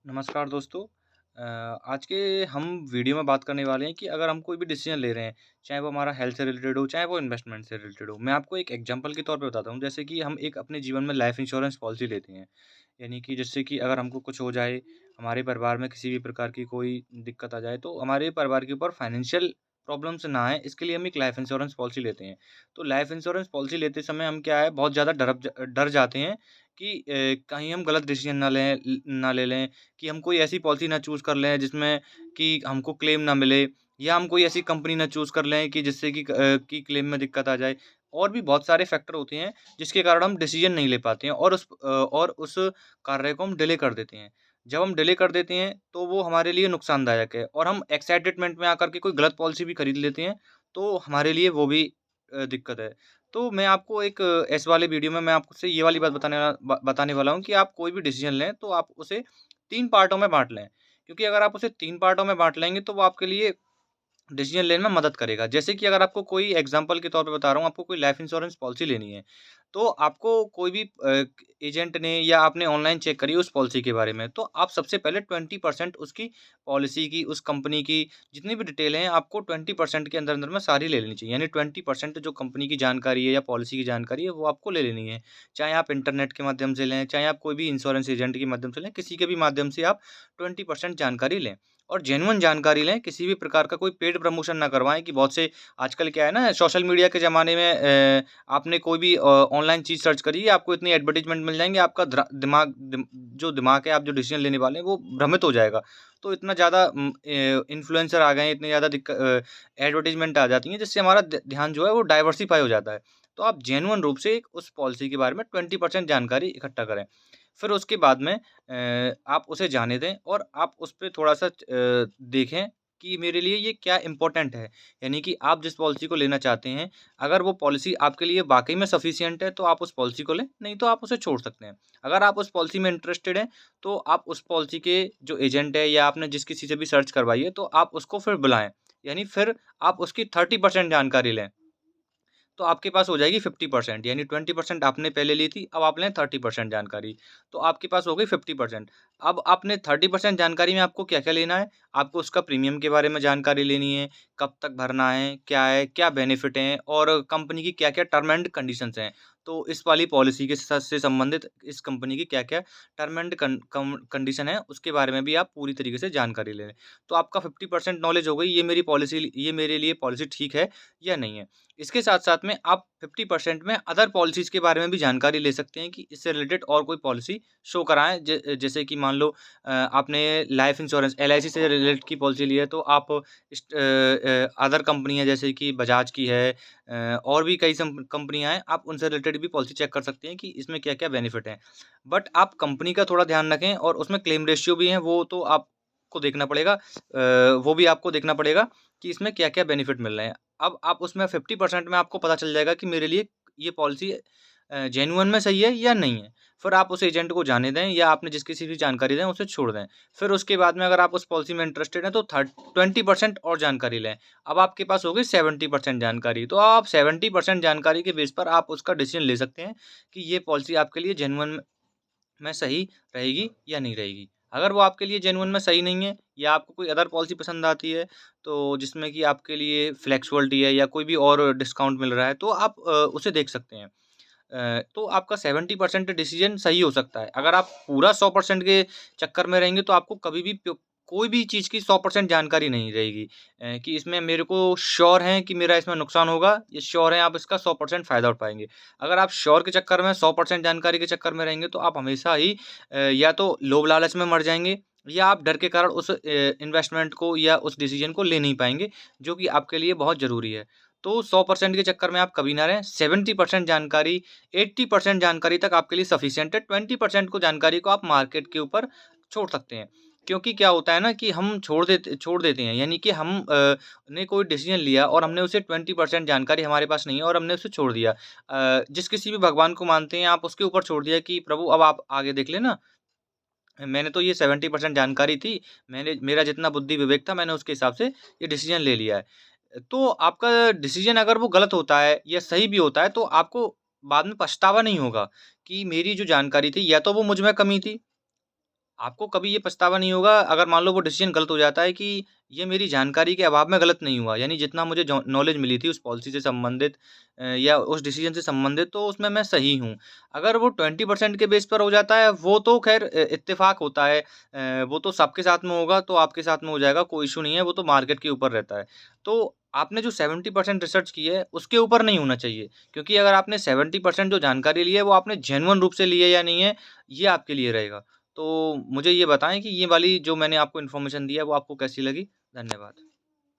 नमस्कार दोस्तों। आज के हम वीडियो में बात करने वाले हैं कि अगर हम कोई भी डिसीजन ले रहे हैं, चाहे वो हमारा हेल्थ से रिलेटेड हो, चाहे वो इन्वेस्टमेंट से रिलेटेड हो। मैं आपको एक एग्जांपल के तौर पे बताता हूँ, जैसे कि हम एक अपने जीवन में लाइफ इंश्योरेंस पॉलिसी लेते हैं। यानी कि जिससे कि अगर हमको कुछ हो जाए, हमारे परिवार में किसी भी प्रकार की कोई दिक्कत आ जाए, तो हमारे परिवार के ऊपर फाइनेंशियल प्रॉब्लम्स ना आए, इसके लिए हम एक लाइफ इंश्योरेंस पॉलिसी लेते हैं। तो लाइफ इंश्योरेंस पॉलिसी लेते समय हम क्या है, बहुत ज़्यादा डर जाते हैं कि कहीं हम गलत डिसीजन ना ले लें, कि हम कोई ऐसी पॉलिसी ना चूज़ कर लें जिसमें कि हमको क्लेम ना मिले, या हम कोई ऐसी कंपनी ना चूज़ कर लें कि जिससे कि क्लेम में दिक्कत आ जाए। और भी बहुत सारे फैक्टर होते हैं जिसके कारण हम डिसीज़न नहीं ले पाते हैं और उस कार्य को हम डिले कर देते हैं। जब हम डिले कर देते हैं तो वो हमारे लिए नुकसानदायक है, और हम एक्साइटेडमेंट में आकर के कोई गलत पॉलिसी भी खरीद लेते हैं, तो हमारे लिए वो भी दिक्कत है। तो मैं आपको एक इस वाले वीडियो में मैं आपसे ये वाली बात बताने वाला हूँ कि आप कोई भी डिसीज़न लें तो आप उसे 3 पार्टों में बाँट लें। क्योंकि अगर आप उसे 3 पार्टों में बाँट लेंगे तो वो आपके लिए डिसीज़न लेने में मदद करेगा। जैसे कि अगर आपको कोई एग्ज़ाम्पल के तौर पे बता रहा हूँ, आपको कोई लाइफ़ इंश्योरेंस पॉलिसी लेनी है, तो आपको कोई भी एजेंट ने या आपने ऑनलाइन चेक करी उस पॉलिसी के बारे में, तो आप सबसे पहले 20% उसकी पॉलिसी की, उस कंपनी की जितनी भी डिटेल हैं, आपको 20% के अंदर-अंदर में सारी ले लेनी चाहिए। यानी 20% जो कंपनी की जानकारी है या पॉलिसी की जानकारी है, वो आपको ले लेनी है। चाहे आप इंटरनेट के माध्यम से लें, चाहे आप कोई भी इंश्योरेंस एजेंट के माध्यम से लें, किसी के भी माध्यम से आप 20% जानकारी लें। और जेन्युइन जानकारी लें, किसी भी प्रकार का कोई पेड प्रमोशन ना करवाएँ कि बहुत से आजकल क्या है ना, सोशल मीडिया के ज़माने में आपने कोई भी ऑनलाइन चीज़ सर्च करी, आपको इतनी एडवर्टाइज़मेंट मिल जाएँगे, आपका जो दिमाग है, आप जो डिसीज़न लेने वाले हैं, वो भ्रमित हो जाएगा। तो इतना ज़्यादा इन्फ्लुएंसर आ गए हैं, इतनी ज़्यादा एडवर्टाइज़मेंट आ जाती हैं, जिससे हमारा ध्यान जो है, वो डाइवर्सिफ़ाई हो जाता है। तो आप जेन्युइन रूप से उस पॉलिसी के बारे में 20% जानकारी इकट्ठा करें। फिर उसके बाद में आप उसे जाने दें और आप उस पे थोड़ा-सा देखें कि मेरे लिए ये क्या इम्पोर्टेंट है। यानी कि आप जिस पॉलिसी को लेना चाहते हैं, अगर वो पॉलिसी आपके लिए वाक़ई में सफिशिएंट है, तो आप उस पॉलिसी को लें, नहीं तो आप उसे छोड़ सकते हैं। अगर आप उस पॉलिसी में इंटरेस्टेड हैं, तो आप उस पॉलिसी के जो एजेंट है या आपने जिस किसी से भी सर्च करवाई है, तो आप उसको फिर बुलाएँ। यानी फिर आप उसकी 30% जानकारी लें। तो आपके पास हो जाएगी 50%, यानी 20% आपने पहले ली थी, अब आप लें 30% जानकारी। तो आपके पास हो गई 50%। अब आपने 30% जानकारी में आपको क्या-क्या लेना है? आपको उसका प्रीमियम के बारे में जानकारी लेनी है, कब तक भरना है, क्या बेनिफिट हैं और कंपनी की क्या-क्या टर्म एंड कंडीशंस हैं। तो इस वाली पॉलिसी के साथ से संबंधित इस कंपनी की क्या-क्या टर्म एंड कंडीशन है, उसके बारे में भी आप पूरी तरीके से जानकारी ले लें। तो आपका 50% नॉलेज हो गई, ये मेरे लिए पॉलिसी ठीक है या नहीं है। इसके साथ-साथ में आप 50% में अदर पॉलिसीज़ के बारे में भी जानकारी ले सकते हैं कि इससे रिलेटेड और कोई पॉलिसी शो कराएँ। जैसे कि मान लो आपने लाइफ़ इंश्योरेंस एलआईसी से रिलेटेड की पॉलिसी ली है, तो आप अदर कंपनी है जैसे कि बजाज की है, और भी कई कंपनियाँ हैं, आप उनसे रिलेटेड भी पॉलिसी चेक कर सकते हैं कि इसमें क्या-क्या बेनिफिट हैं। बट आप कंपनी का थोड़ा ध्यान रखें, और उसमें क्लेम रेशियो भी है, वो तो आपको देखना पड़ेगा। वो भी आपको देखना पड़ेगा कि इसमें क्या-क्या बेनिफिट मिल रहे हैं। अब आप उसमें 50% में आपको पता चल जाएगा कि मेरे लिए ये पॉलिसी जेन्युइन में सही है या नहीं है। फिर आप उस एजेंट को जाने दें, या आपने जिस किसी भी जानकारी दें उसे छोड़ दें। फिर उसके बाद में अगर आप उस पॉलिसी में इंटरेस्टेड हैं, तो 20% और जानकारी लें। अब आपके पास हो गई 70% जानकारी। तो आप 70% जानकारी के बेस पर आप उसका डिसीज़न ले सकते हैं कि ये पॉलिसी आपके लिए जेन्युइन में सही रहेगी या नहीं रहेगी। अगर वो आपके लिए जेन्युइन में सही नहीं है, या आपको कोई अदर पॉलिसी पसंद आती है, तो जिसमें कि आपके लिए फ्लेक्सिबिलिटी है या कोई भी और डिस्काउंट मिल रहा है, तो आप उसे देख सकते हैं। तो आपका 70% डिसीज़न सही हो सकता है। अगर आप पूरा 100% के चक्कर में रहेंगे, तो आपको कभी भी कोई भी चीज़ की 100% जानकारी नहीं रहेगी, कि इसमें मेरे को श्योर है कि मेरा इसमें नुकसान होगा, ये श्योर है आप इसका 100% फ़ायदा उठाएँगे। अगर आप श्योर के चक्कर में 100% जानकारी के चक्कर में रहेंगे, तो आप हमेशा ही या तो लोभ लालच में मर जाएँगे, या आप डर के कारण उस इन्वेस्टमेंट को या उस डिसीज़न को ले नहीं पाएँगे, जो कि आपके लिए बहुत ज़रूरी है। तो 100% के चक्कर में आप कभी ना रहें, 70% जानकारी, 80% जानकारी तक आपके लिए सफिशिएंट है, 20% को जानकारी को आप मार्केट के ऊपर छोड़ सकते हैं। क्योंकि क्या होता है ना कि हम छोड़ देते हैं, यानी कि हम ने कोई डिसीज़न लिया और हमने उसे 20% जानकारी हमारे पास नहीं है और हमने उसे छोड़ दिया। जिस किसी भी भगवान को मानते हैं, आप उसके ऊपर छोड़ दिया कि प्रभु अब आप आगे देख लेना, मैंने तो ये 70% जानकारी थी, मेरा जितना बुद्धि विवेक था, मैंने उसके हिसाब से ये डिसीज़न ले लिया है। तो आपका डिसीज़न अगर वो गलत होता है या सही भी होता है, तो आपको बाद में पछतावा नहीं होगा कि मेरी जो जानकारी थी, या तो वो मुझ में कमी थी, आपको कभी ये पछतावा नहीं होगा अगर मान लो वो डिसीज़न गलत हो जाता है कि ये मेरी जानकारी के अभाव में गलत नहीं हुआ। यानी जितना मुझे जौ नॉलेज मिली थी उस पॉलिसी से संबंधित या उस डिसीज़न से संबंधित तो उसमें मैं सही हूँ। अगर वो 20% के बेस पर हो जाता है वो तो ख़ैर इत्तेफ़ाक होता है। वो तो सबके साथ में होगा तो आपके साथ में हो जाएगा, कोई इश्यू नहीं है, वो तो मार्केट के ऊपर रहता है। तो आपने जो 70% रिसर्च की है उसके ऊपर नहीं होना चाहिए। क्योंकि अगर आपने 70% जो जानकारी ली है वो आपने जेन्युइन रूप से ली है या नहीं है, ये आपके लिए रहेगा। तो मुझे ये बताएँ कि ये वाली जो मैंने आपको इन्फॉर्मेशन दी है, वो आपको कैसी लगी? धन्यवाद।